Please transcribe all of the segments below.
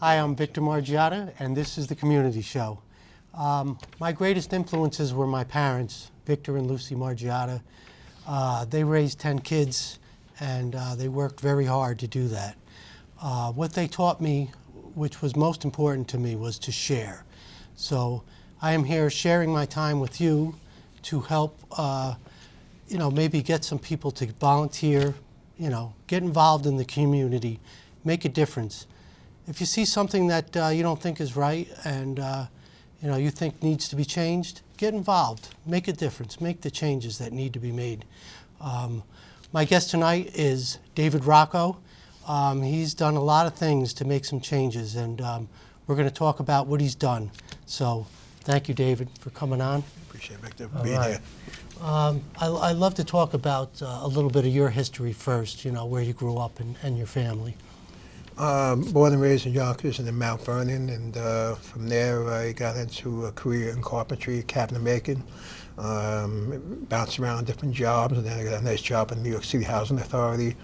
Hi, I'm Victor Margiotta, and this is the Community Show. My greatest influences were my parents, Victor and Lucy Margiotta. They raised 10 kids, and they worked very hard to do that. What they taught me, which was most important to me, was to share. So I am here sharing my time with you to help, maybe get some people to volunteer, get involved in the community, make a difference. If you see something that you don't think is right and you think needs to be changed, get involved, make a difference, make the changes that need to be made. My guest tonight is David Rocco. He's done a lot of things to make some changes, and we're going to talk about what he's done. So thank you, David, for coming on. Appreciate it, Victor, for being here. I'd love to talk about a little bit of your history first, where you grew up and your family. Born and raised in Yonkers and in Mount Vernon, and from there I got into a career in carpentry, cabinet making, bounced around different jobs, and then I got a nice job in the New York City Housing Authority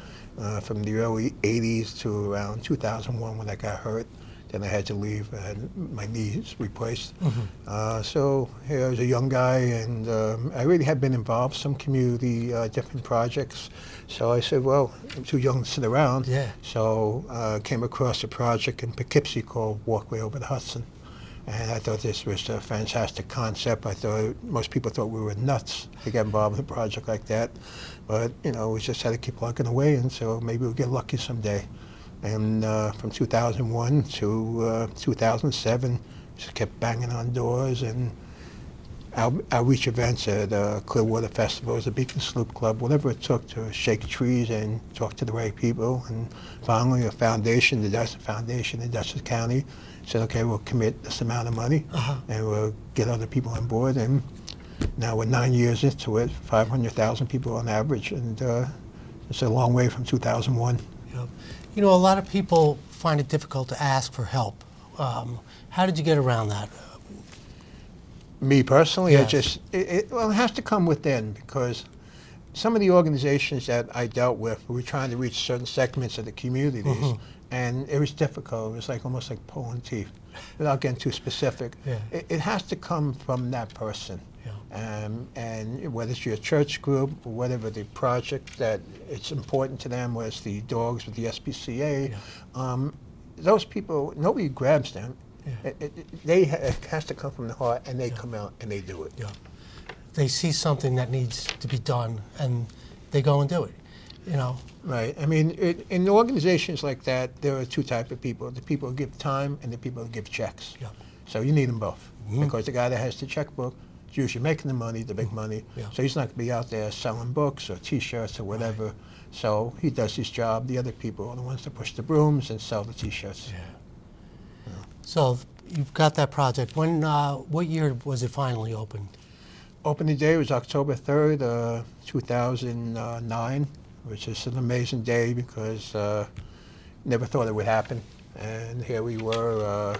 from the early 80s to around 2001 when I got hurt. Then I had to leave. I had my knees replaced. Mm-hmm. So here I was a young guy, and I really had been involved in some community, different projects. So I said, well, I'm too young to sit around. Yeah. So I came across a project in Poughkeepsie called Walkway over the Hudson. And I thought this was a fantastic concept. I thought most people thought we were nuts to get involved in a project like that. But, we just had to keep plugging away, and so maybe we'll get lucky someday. And from 2001 to 2007, just kept banging on doors and outreach events at Clearwater festivals, the Beacon Sloop Club, whatever it took to shake trees and talk to the right people. And finally, a foundation, the Dutchess Foundation in Dutchess County, said, okay, we'll commit this amount of money, and we'll get other people on board. And now we're 9 years into it, 500,000 people on average, and it's a long way from 2001. Yep. A lot of people find it difficult to ask for help. How did you get around that? Me personally, Yes. it has to come within, because some of the organizations that I dealt with, we were trying to reach certain segments of the communities, and it was difficult. It was almost like pulling teeth, without getting too specific. Yeah. It has to come from that person. Yeah. And whether it's your church group or whatever the project that it's important to them, whether it's the dogs with the SPCA, those people, nobody grabs them. Yeah. It has to come from the heart, and they come out and they do it. Yeah. They see something that needs to be done, and they go and do it. Right. I mean, in organizations like that, there are two types of people: the people who give time and the people who give checks. Yeah. So you need them both, because the guy that has the checkbook is usually making the money, the big money. Yeah. So he's not going to be out there selling books or T-shirts or whatever. Right. So he does his job. The other people are the ones that push the brooms and sell the T-shirts. Yeah. So you've got that project. When? What year was it finally opened? Opening day was October 3rd, 2009, which is an amazing day because never thought it would happen. And here we were,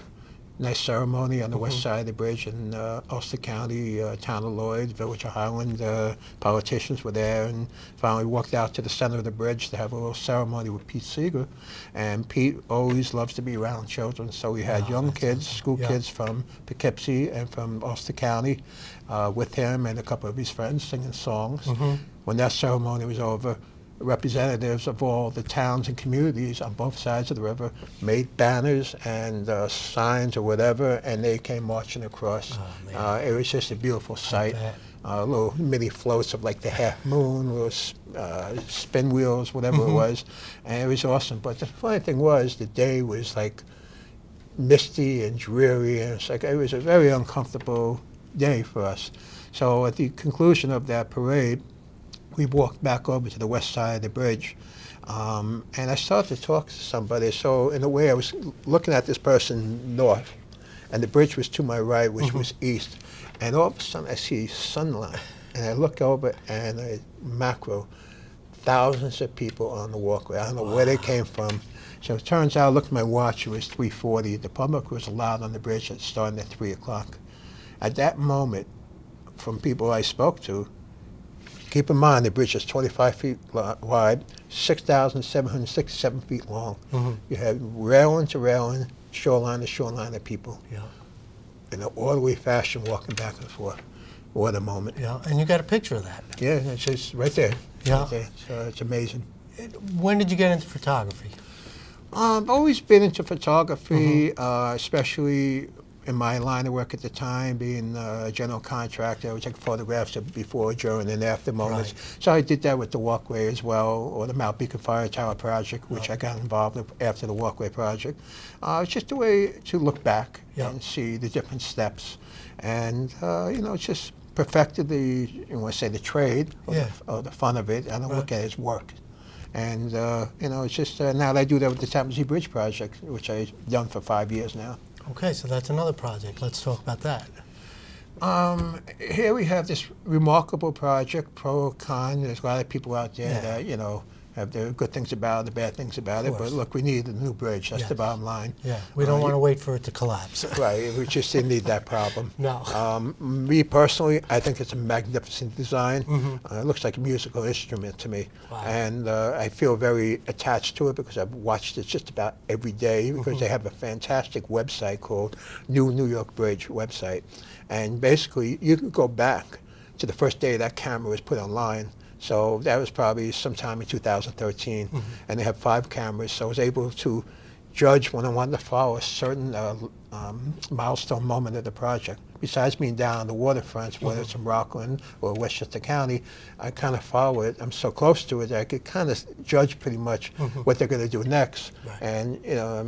nice ceremony on the west side of the bridge in Ulster County, town of Lloyd, village of Highland. Politicians were there, and finally walked out to the center of the bridge to have a little ceremony with Pete Seeger. And Pete always loves to be around children, so we had young kids, school kids from Poughkeepsie and from Ulster County with him and a couple of his friends singing songs. When that ceremony was over, representatives of all the towns and communities on both sides of the river made banners and signs or whatever, and they came marching across. It was just a beautiful sight. Little mini floats of like the half moon, little spin wheels, whatever it was, and it was awesome. But the funny thing was, the day was like misty and dreary, and it was a very uncomfortable day for us. So at the conclusion of that parade, we walked back over to the west side of the bridge, and I started to talk to somebody. So in a way, I was looking at this person north, and the bridge was to my right, which was east. And all of a sudden, I see sunlight, and I look over, and macro, thousands of people on the walkway. I don't know where they came from. So it turns out, I looked at my watch, it was 3:40. The public was allowed on the bridge starting at 3 o'clock. At that moment, from people I spoke to, keep in mind the bridge is 25 feet wide, 6,767 feet long. You have railing to railing, shoreline to shoreline of people Yeah. in an orderly fashion, walking back and forth. What a moment. Yeah. And you got a picture of that. Yeah, it's just right there. Yeah. Right there. So it's amazing. When did you get into photography? I've always been into photography, especially in my line of work at the time, being a general contractor. I would take photographs of before, during, and after moments. Right. So I did that with the Walkway as well, or the Malpica Fire Tower Project, which I got involved with after the Walkway Project. It's just a way to look back and see the different steps. And, it's just perfected the, the trade or the fun of it. I don't look at it as work. And, it's just now that I do that with the Tappan Zee Bridge project, which I've done for 5 years now. Okay, so that's another project. Let's talk about that. Here we have this remarkable project, pro, con. There's a lot of people out there that, have the good things about it, the bad things about it. But look, we need a new bridge. That's the bottom line. Yeah, we don't want to wait for it to collapse. Right, we just didn't need that problem. No. Me personally, I think it's a magnificent design. It looks like a musical instrument to me. Wow. And I feel very attached to it because I've watched it just about every day because they have a fantastic website called New York Bridge website. And basically, you can go back to the first day that camera was put online. So that was probably sometime in 2013. And they have 5 cameras, so I was able to judge when I wanted to follow a certain milestone moment of the project. Besides being down on the waterfronts, whether it's in Rockland or Westchester County, I kind of follow it. I'm so close to it that I could kind of judge pretty much what they're going to do next. Right. And,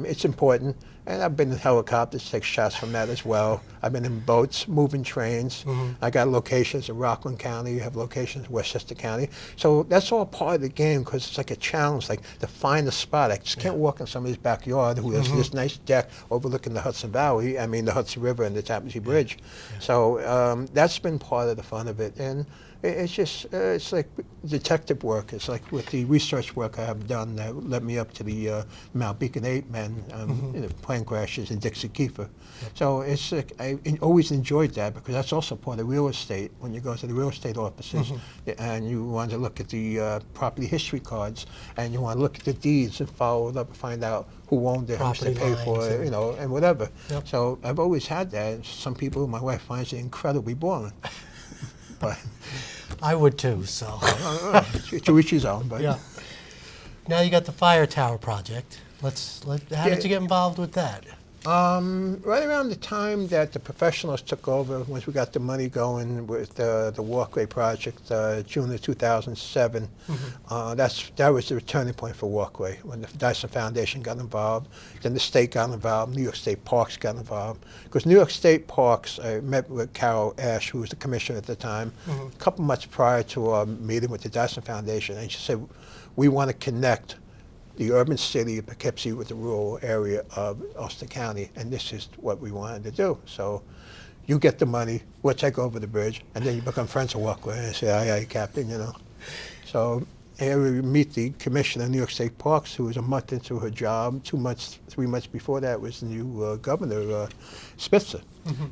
it's important. And I've been in helicopters, take shots from that as well. I've been in boats, moving trains. I got locations in Rockland County. You have locations in Westchester County. So that's all part of the game because it's like a challenge, like to find a spot. I just can't walk in somebody's backyard who has this nice deck overlooking the Hudson Valley, the Hudson River and the Tappan Zee Bridge. So that's been part of the fun of it. And it's just, it's like detective work. It's like with the research work I have done that led me up to the Malpica 8 men, plane crashes in Dixie Keeper. So it's like, I always enjoyed that because that's also part of real estate. When you go to the real estate offices and you want to look at the property history cards and you want to look at the deeds and follow it up and find out who owned it, how much they paid for it, and whatever. So I've always had that. Some people, my wife finds it incredibly boring. But I would too, so. To each his own, but. Yeah. Now you got the fire tower project. How did you get involved with that? Right around the time that the professionals took over, once we got the money going with the Walkway Project, June of 2007, that was the turning point for Walkway, when the Dyson Foundation got involved, then the state got involved, New York State Parks got involved. Because New York State Parks, I met with Carol Ash, who was the commissioner at the time, a couple months prior to our meeting with the Dyson Foundation, and she said, we want to connect the urban city of Poughkeepsie with the rural area of Ulster County, and this is what we wanted to do. So you get the money, we'll take over the bridge, and then you become friends of Walkway, and say, aye, aye, Captain, So here we meet the commissioner of New York State Parks, who was a month into her job. 2 months, 3 months before that was the new governor, Spitzer.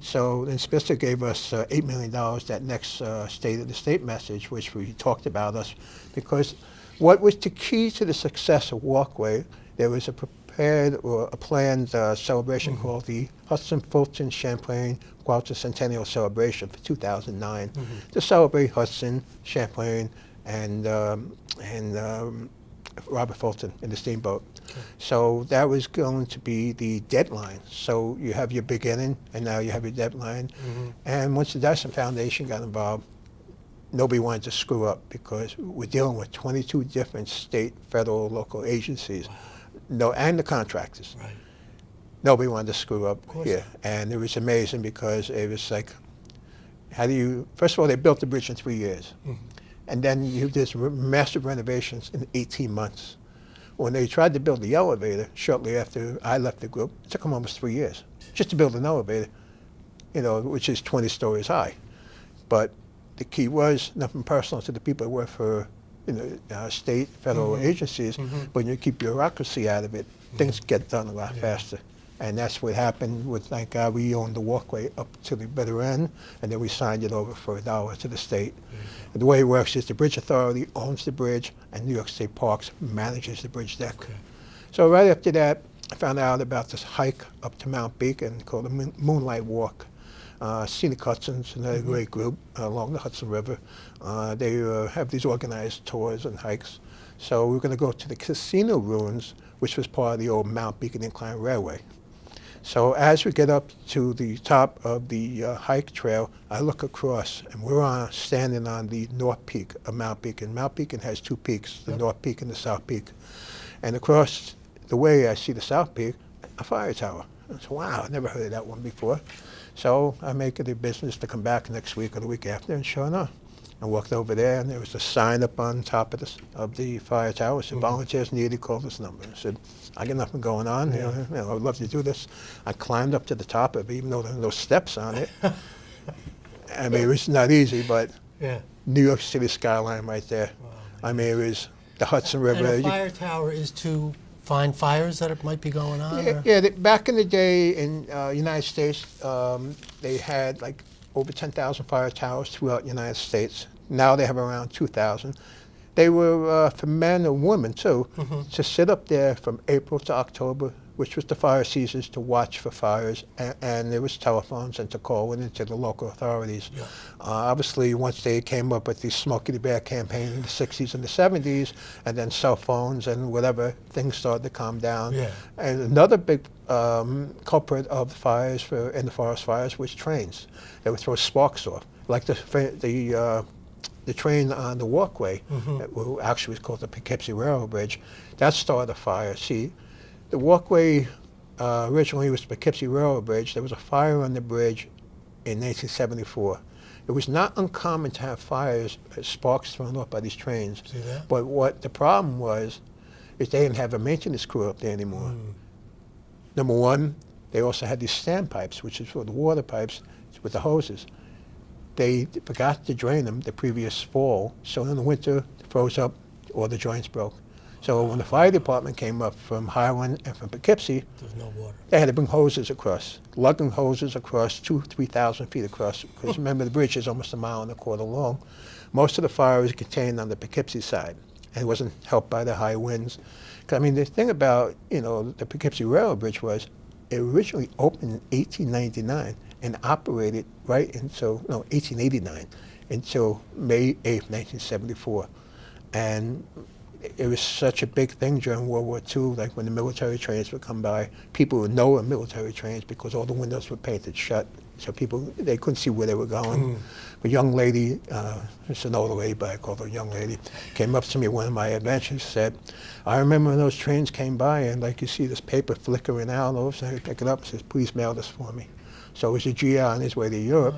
So then Spitzer gave us $8 million, that next State of the State message, which we talked about us, because what was the key to the success of Walkway, there was a prepared or a planned celebration called the Hudson, Fulton, Champlain, Gloucester Centennial Celebration for 2009 to celebrate Hudson, Champlain, and Robert Fulton in the steamboat. So that was going to be the deadline. So you have your beginning, and now you have your deadline. And once the Dyson Foundation got involved, nobody wanted to screw up because we're dealing with 22 different state, federal, local agencies, and the contractors. Right. Nobody wanted to screw up here. And it was amazing because it was like, first of all, they built the bridge in 3 years. And then you did massive renovations in 18 months. When they tried to build the elevator shortly after I left the group, it took them almost 3 years just to build an elevator, which is 20 stories high. But the key was nothing personal to the people that work for state, federal agencies, but you keep bureaucracy out of it, things get done a lot faster. And that's what happened with, thank God, we owned the Walkway up to the bitter end, and then we signed it over for $1 to the state. And the way it works is the Bridge Authority owns the bridge, and New York State Parks manages the bridge deck. So right after that, I found out about this hike up to Malpica called the Moonlight Walk. Scenic Hudson's another great group along the Hudson River. They have these organized tours and hikes. So we're going to go to the casino ruins, which was part of the old Malpica Incline Railway. So as we get up to the top of the hike trail, I look across, and we're standing on the north peak of Malpica. And Malpica has two peaks, the north peak and the south peak. And across the way I see the south peak, a fire tower. I said, wow, I never heard of that one before. So I make it a business to come back next week or the week after, and sure enough, I walked over there, and there was a sign up on top of the fire tower. It said, volunteers needed, call this number. I said, I got nothing going on. You know, I would love to do this. I climbed up to the top of it, even though there were no steps on it. I mean, it was not easy, but New York City skyline right there. Wow. I mean, it was the Hudson River. And a fire tower is to find fires that might be going on? Back in the day in United States, they had like over 10,000 fire towers throughout the United States. Now they have around 2,000. They were for men and women too, to sit up there from April to October, which was the fire seasons, to watch for fires, and there was telephones and to call into the local authorities. Obviously, once they came up with the Smokey the Bear campaign in the 60s and the 70s, and then cell phones and whatever, things started to calm down. And another big culprit of the fires, in the forest fires, was trains. They would throw sparks off, like the train on the Walkway, actually was called the Poughkeepsie Railroad Bridge. That started a fire. See, the Walkway originally was the Poughkeepsie Railroad Bridge. There was a fire on the bridge in 1974. It was not uncommon to have fires, sparks thrown off by these trains. See that? But what the problem was, is they didn't have a maintenance crew up there anymore. Number one, they also had these standpipes, which is for the water pipes with the hoses. They forgot to drain them the previous fall, so in the winter, it froze up, or the joints broke. So when the fire department came up from Highland and from Poughkeepsie, there's no water. They had to bring hoses across, lugging hoses across 3,000 feet across, because remember the bridge is almost 1.25 miles long. Most of the fire was contained on the Poughkeepsie side, and it wasn't helped by the high winds. I mean, the thing about, the Poughkeepsie Railroad Bridge was, it originally opened in 1899 and operated right until, 1889, until May 8th, 1974. And it was such a big thing during World War II, like when the military trains would come by. People would know in military trains because all the windows were painted shut, so they couldn't see where they were going. A young lady, it's an older lady, but I call her a young lady, came up to me one of my adventures, said, I remember when those trains came by, and like you see this paper flickering out, all of a sudden I pick it up and says, please mail this for me. So it was a GI on his way to Europe,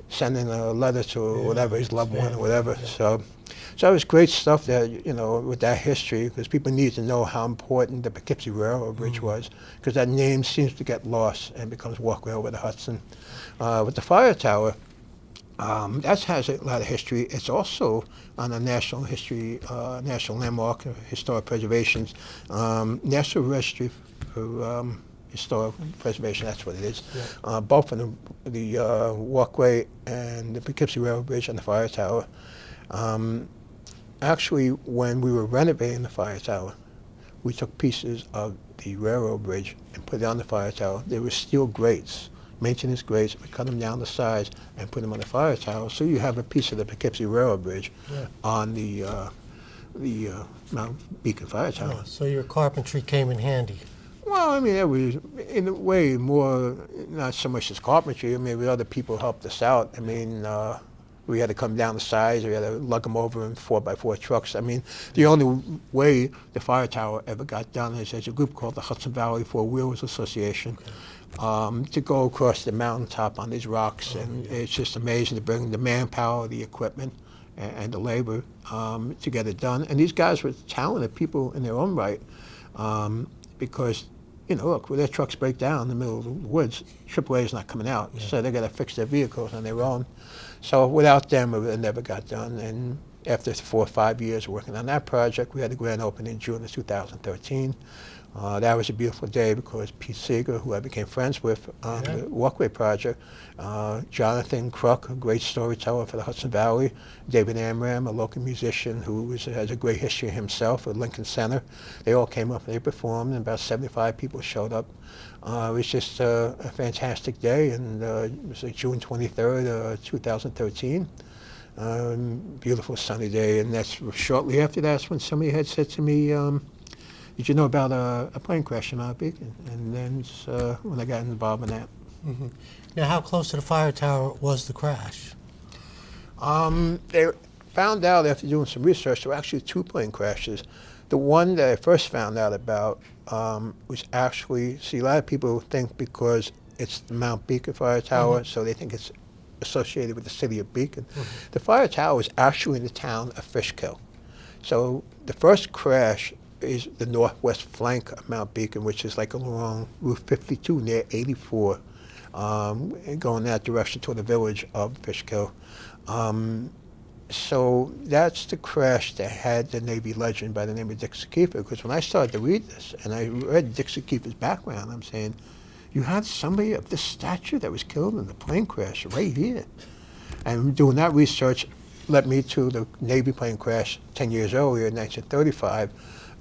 sending a letter to whatever, his loved one or whatever. So it was great stuff that, with that history, because people need to know how important the Poughkeepsie Railroad Bridge was, because that name seems to get lost and becomes Walkway over the Hudson. With the fire tower, that has a lot of history. It's also on a national history, national landmark, historic preservations, National Registry for Historic Preservation, that's what it is. Both in the Walkway and the Poughkeepsie Railroad Bridge and the fire tower. Actually, when we were renovating the fire tower, we took pieces of the railroad bridge and put it on the fire tower. There were steel grates, maintenance grates. We cut them down to size and put them on the fire tower. So you have a piece of the Poughkeepsie Railroad Bridge on the Malpica Fire Tower. So your carpentry came in handy. Well, I mean, it was in a way more, not so much as carpentry. I mean, other people helped us out. I mean, we had to come down the sides. We had to lug them over in 4x4 trucks. I mean, the only way the fire tower ever got done is there's a group called the Hudson Valley Four Wheelers Association to go across the mountaintop on these rocks. And it's just amazing to bring the manpower, the equipment, and the labor to get it done. And these guys were talented people in their own right because, look, when their trucks break down in the middle of the woods, AAA is not coming out. So they got to fix their vehicles on their own. So without them, it never got done. And after 4 or 5 years working on that project, we had the grand opening in June of 2013. That was a beautiful day because Pete Seeger, who I became friends with on the Walkway Project, Jonathan Kruk, a great storyteller for the Hudson Valley, David Amram, a local musician who has a great history himself at Lincoln Center. They all came up and they performed, and about 75 people showed up. It was just a fantastic day, and it was like June 23rd, 2013. Beautiful sunny day, and that's shortly after that's when somebody had said to me, did you know about a plane crash in Malpica? And then when I got involved in that. Mm-hmm. Now, how close to the fire tower was the crash? They found out after doing some research there were actually 2 plane crashes. The one that I first found out about was actually, see, a lot of people think because it's the Malpica fire tower, so they think it's associated with the city of Beacon. The fire tower was actually in the town of Fishkill. So the first crash is the northwest flank of Mount Beacon, which is like along Route 52 near 84, going that direction toward the village of Fishkill. So that's the crash that had the Navy legend by the name of Dixie Keeper, because when I started to read this, and I read Dixie Keeper's background, I'm saying, you had somebody of this stature that was killed in the plane crash right here. And doing that research led me to the Navy plane crash 10 years earlier in 1935,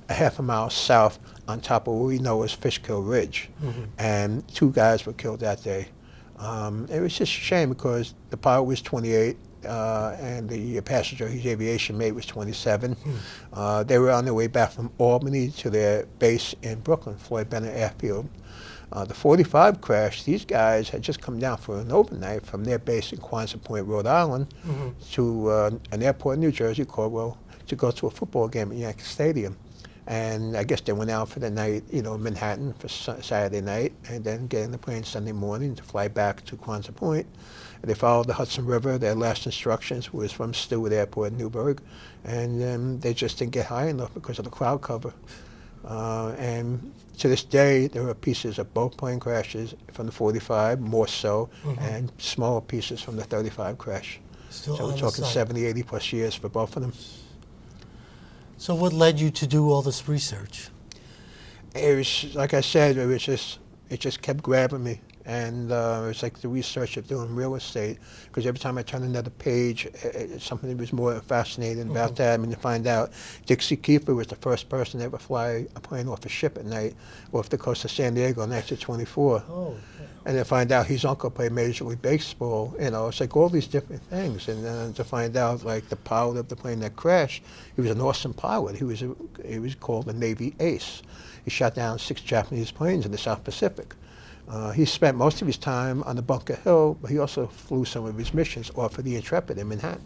a half a mile south on top of what we know as Fishkill Ridge. And 2 guys were killed that day. It was just a shame because the pilot was 28 and the passenger, his aviation mate, was 27. They were on their way back from Albany to their base in Brooklyn, Floyd Bennett Airfield. The 45 crash, these guys had just come down for an overnight from their base in Quonset Point, Rhode Island, to an airport in New Jersey, Caldwell, to go to a football game at Yankee Stadium. And I guess they went out for the night, Manhattan for Saturday night, and then get in the plane Sunday morning to fly back to Quonset Point. They followed the Hudson River. Their last instructions was from Stewart Airport in Newburgh, and they just didn't get high enough because of the cloud cover. And to this day, there are pieces of both plane crashes from the 45, more so, and smaller pieces from the 35 crash. Still So we're talking 70, 80 plus years for both of them. So what led you to do all this research? It was, like I said, it just kept grabbing me. And it's like the research of doing real estate, because every time I turn another page, it's something that was more fascinating about that. I mean, to find out Dixie Keeper was the first person to ever fly a plane off a ship at night off the coast of San Diego in 1924. Oh, And to find out his uncle played Major League Baseball, it's like all these different things. And then to find out, like, the pilot of the plane that crashed, he was an awesome pilot. He was called a Navy ace. He shot down 6 Japanese planes in the South Pacific. He spent most of his time on the Bunker Hill, but he also flew some of his missions off of the Intrepid in Manhattan.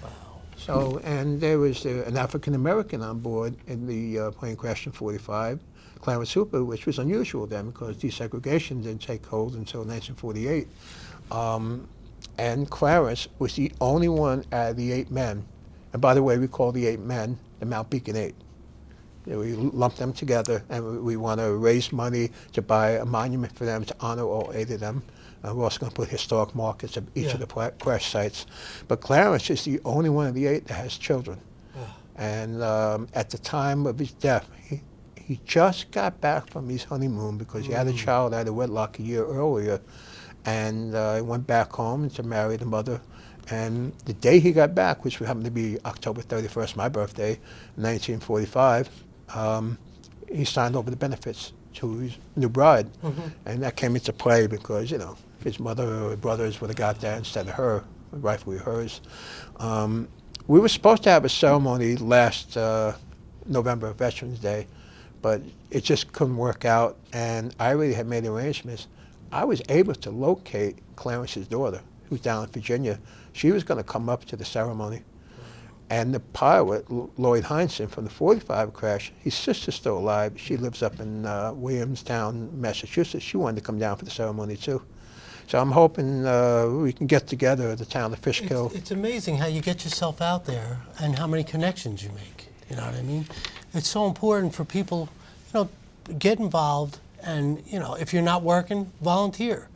wow. So, and there was an African American on board in the plane crash in 45, Clarence Hooper, which was unusual then because desegregation didn't take hold until 1948. And Clarence was the only one out of the 8 men, and by the way, we call the 8 men the Mount Beacon 8. We lumped them together, and we want to raise money to buy a monument for them to honor all 8 of them. We're also going to put historic markers of each of the crash sites. But Clarence is the only one of the 8 that has children. And at the time of his death, he just got back from his honeymoon because he had a child out of wedlock a year earlier, and he went back home to marry the mother. And the day he got back, which happened to be October 31st, my birthday, 1945, he signed over the benefits to his new bride. And that came into play because, his mother or brothers would have got that instead of her, rightfully hers. We were supposed to have a ceremony last November, Veterans Day, but it just couldn't work out, and I already had made arrangements. I was able to locate Clarence's daughter, who's down in Virginia. She was going to come up to the ceremony. And the pilot, Lloyd Heinsohn, from the 45 crash, his sister's still alive. She lives up in Williamstown, Massachusetts. She wanted to come down for the ceremony, too. So I'm hoping we can get together at the town of Fishkill. It's amazing how you get yourself out there and how many connections you make. You know what I mean? It's so important for people, get involved, and, if you're not working, volunteer.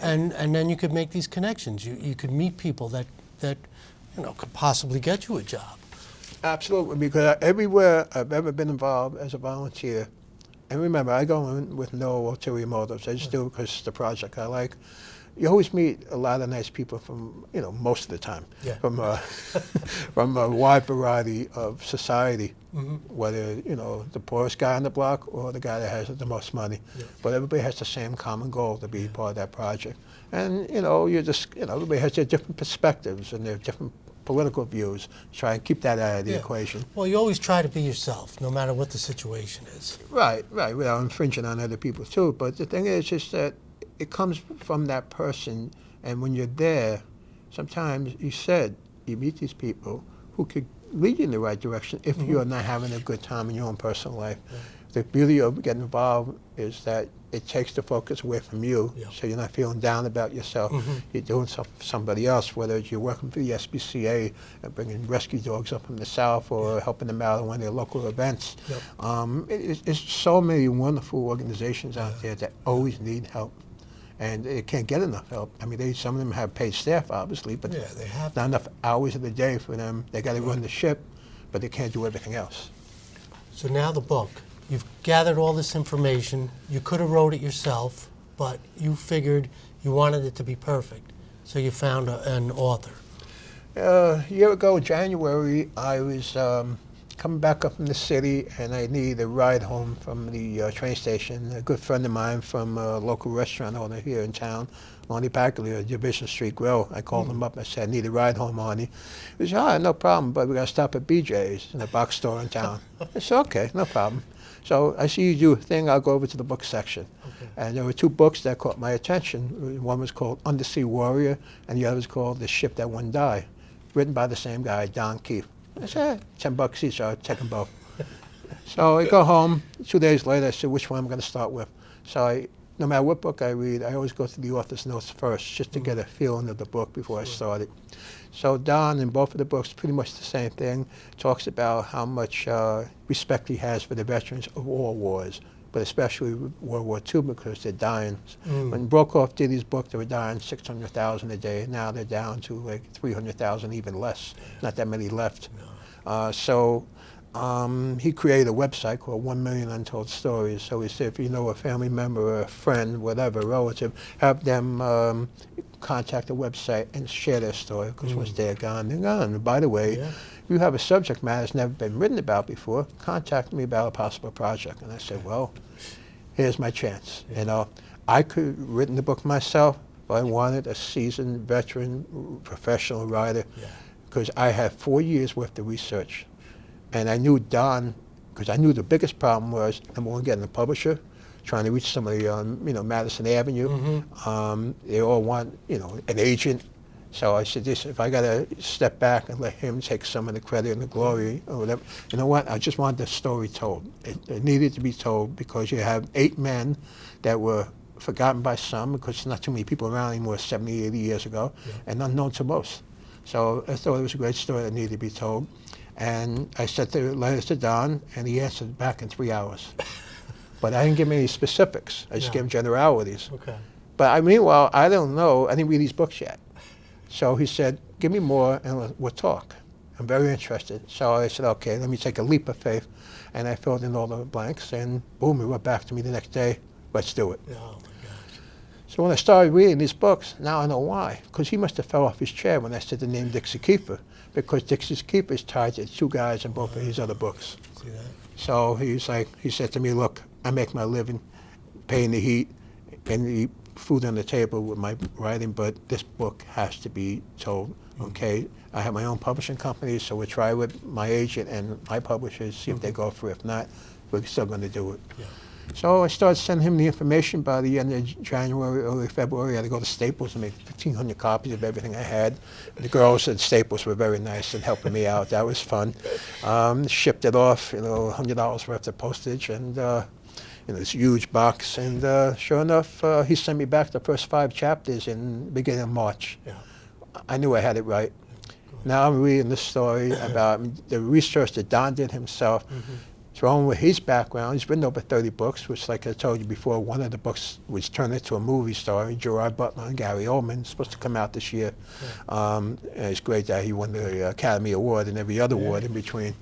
And then you could make these connections. You could meet people that could possibly get you a job. Absolutely, because everywhere I've ever been involved as a volunteer, and remember, I go in with no ulterior motives. I just do it because it's the project I like. You always meet a lot of nice people from, most of the time, Yeah. from a wide variety of society, Mm-hmm. whether, the poorest guy on the block or the guy that has the most money. Yeah. But everybody has the same common goal to be part of that project. And, everybody has their different perspectives and their different political views. Try and keep that out of the Yeah. equation. Well, you always try to be yourself, no matter what the situation is. Right, without infringing on other people too. But the thing is just that it comes from that person, and when you're there, sometimes you meet these people who could lead you in the right direction if you're not having a good time in your own personal life. Yeah. The beauty of getting involved is that it takes the focus away from you, Yeah. so you're not feeling down about yourself. You're doing something for somebody else, whether it's you're working for the SPCA and bringing rescue dogs up from the south or helping them out at one of their local events. Yep. It's so many wonderful organizations out there that always need help. And they can't get enough help. I mean, some of them have paid staff, obviously, but Yeah, they have not enough hours of the day for them. They got to run the ship, but they can't do everything else. So now the book. You've gathered all this information. You could have wrote it yourself, but you figured you wanted it to be perfect. So you found an author. A year ago, in January, I was coming back up from the city, and I needed a ride home from the train station. A good friend of mine from a local restaurant owner here in town, Lonnie Packley, Division Street Grill. I called him up and I said, I need a ride home, Lonnie. He said, no problem, but we got to stop at BJ's, in a box store in town. I said, okay, no problem. So I see you do a thing, I'll go over to the book section. Okay. And there were two books that caught my attention. One was called Undersea Warrior, and the other was called The Ship That Wouldn't Die, written by the same guy, Don Keefe. I said, $10 each, I'll take them both. So I go home. 2 days later, I said, which one I'm going to start with? So no matter what book I read, I always go through the author's notes first, just to get a feeling of the book before I start it. So Don, in both of the books, pretty much the same thing, talks about how much respect he has for the veterans of all wars, but especially World War II, because they're dying. When Brokaw did his book, they were dying 600,000 a day. Now they're down to like 300,000, even less. Not that many left. So he created a website called 1 Million Untold Stories. So he said, if you know a family member or a friend, whatever, relative, have them contact the website and share their story, because once they're gone, they're gone. And by the way, if you have a subject matter that's never been written about before, contact me about a possible project. And I said, well, here's my chance. I could have written the book myself, but I wanted a seasoned veteran professional writer, because I had 4 years worth of research. And I knew Don, because I knew the biggest problem was, number one, getting a publisher, trying to reach somebody on, Madison Avenue. They all want, an agent. So I said, if I got to step back and let him take some of the credit and the glory or whatever, you know what? I just wanted the story told. It needed to be told, because you have 8 men that were forgotten by some, because not too many people around anymore 70, 80 years ago, and unknown to most. So I thought it was a great story that needed to be told. And I sent the letters to Don, and he answered back in 3 hours. But I didn't give him any specifics. I just gave him generalities. Okay. But meanwhile, I don't know. I didn't read these books yet. So he said, give me more, and we'll talk. I'm very interested. So I said, okay, let me take a leap of faith. And I filled in all the blanks, and boom, he wrote back to me the next day, let's do it. Oh, my gosh. So when I started reading these books, now I know why. Because he must have fell off his chair when I said the name Dixie Keeper, because Dixie Keeper is tied to 2 guys in both of his other books. See that? So he said to me, look, I make my living paying the heat and the food on the table with my writing, but this book has to be told, okay? I have my own publishing company, so we'll try with my agent and my publishers, see if they go for it. If not, we're still going to do it. Yeah. So I started sending him the information. By the end of January, early February, I had to go to Staples and make 1,500 copies of everything I had. The girls at Staples were very nice and helping me out. That was fun. Shipped it off, $100 worth of postage, and this huge box. And sure enough, he sent me back the first 5 chapters in the beginning of March. Yeah. I knew I had it right. Now I'm reading this story about the research that Don did himself. thrown with his background. He's written over 30 books, which, like I told you before, one of the books was turned into a movie starring Gerard Butler and Gary Oldman. It's supposed to come out this year. And it's great that he won the Academy Award and every other award in between.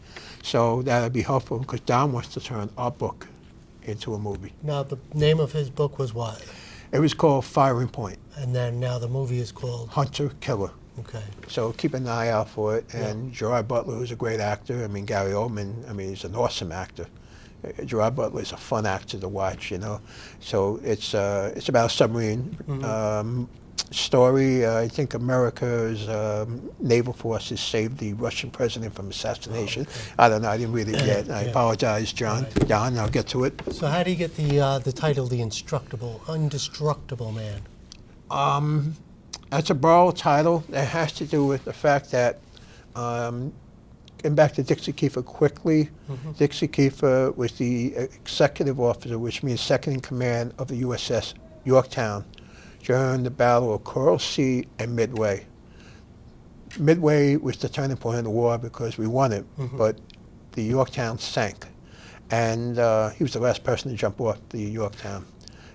So that would be helpful because Don wants to turn our book into a movie. Now, the name of his book was what? It was called Firing Point. And then now the movie is called? Hunter Killer. Okay. So keep an eye out for it. And Gerard Butler, who's a great actor. I mean, Gary Oldman, I mean, he's an awesome actor. Gerard Butler is a fun actor to watch, you know. So it's about a submarine story. I think America's naval forces saved the Russian president from assassination. Oh, okay. I don't know. I didn't read it yet. I apologize, John. Right. John, I'll get to it. So how do you get the title, The Indestructible Man? That's a borrowed title. That has to do with the fact that, getting back to Dixie Keeper quickly, Dixie Keeper was the executive officer, which means second in command of the USS Yorktown during the Battle of Coral Sea and Midway. Midway was the turning point of the war because we won it, but the Yorktown sank. And he was the last person to jump off the Yorktown.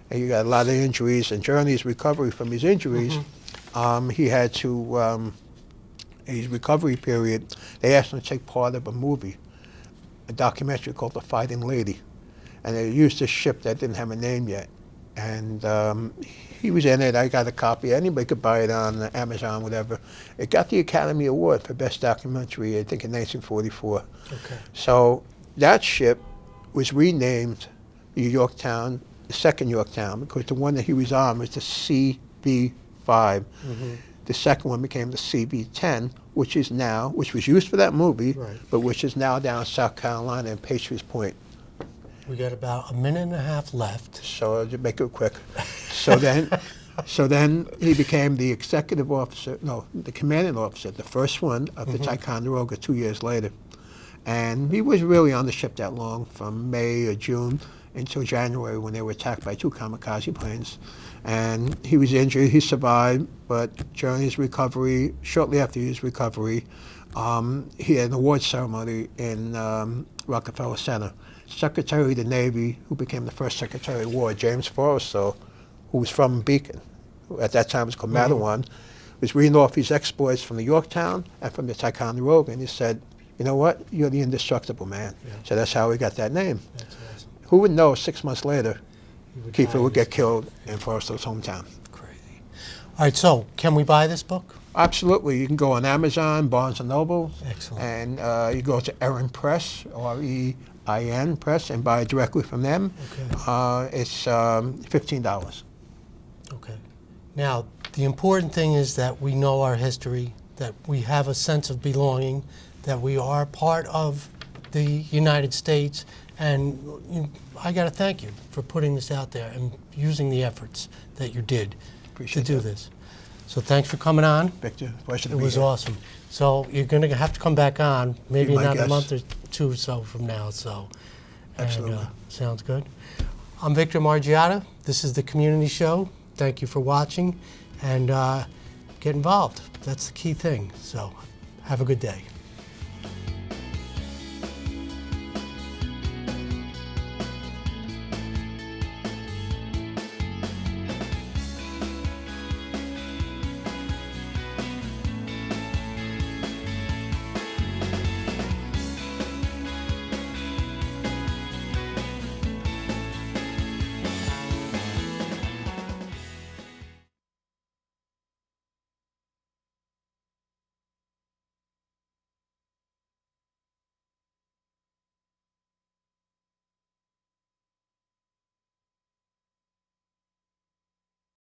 And he got a lot of injuries, and during his recovery from his injuries, he had to, his recovery period, they asked him to take part of a movie, a documentary called The Fighting Lady. And they used this ship that didn't have a name yet. And he was in it. I got a copy. Anybody could buy it on Amazon, whatever. It got the Academy Award for Best Documentary, I think, in 1944. Okay. So that ship was renamed the Yorktown, the second Yorktown, because the one that he was on was the CB-5. The second one became the CB-10, which was used for that movie, but which is now down in South Carolina in Patriots Point. We got about a minute and a half left. So to make it quick. So then he became the executive officer, no, the commanding officer, the first one of the Ticonderoga 2 years later. And he was really on the ship that long, from May or June until January when they were attacked by 2 kamikaze planes. And he was injured, he survived, but during his recovery, shortly after his recovery, he had an award ceremony in Rockefeller Center. Secretary of the Navy, who became the first Secretary of War, James Forrestal, who was from Beacon, who at that time was called Mattawan, was reading off his exploits from the Yorktown and from the Ticonderoga, and he said, you know what, you're the indestructible man. So that's how we got that name. That's awesome. Who would know 6 months later, Keeper would get die. killed in Forrestal's hometown. Crazy. All right, so can we buy this book? Absolutely. You can go on Amazon, Barnes & Noble, Excellent. and you go to Erin Press, R-E-I-N Press, and buy it directly from them. Okay. It's $15. Okay. Now, the important thing is that we know our history, that we have a sense of belonging, that we are part of the United States, and I got to thank you for putting this out there and using the efforts that you did Appreciate to do that. this. So thanks for coming on. Victor, pleasure to It be was here. awesome. So you're going to have to come back on, maybe Be my another guest. month or two or so from now. So, and, Absolutely. sounds good. I'm Victor Margiotta. This is the Community Show. Thank you for watching, and get involved. That's the key thing. So have a good day.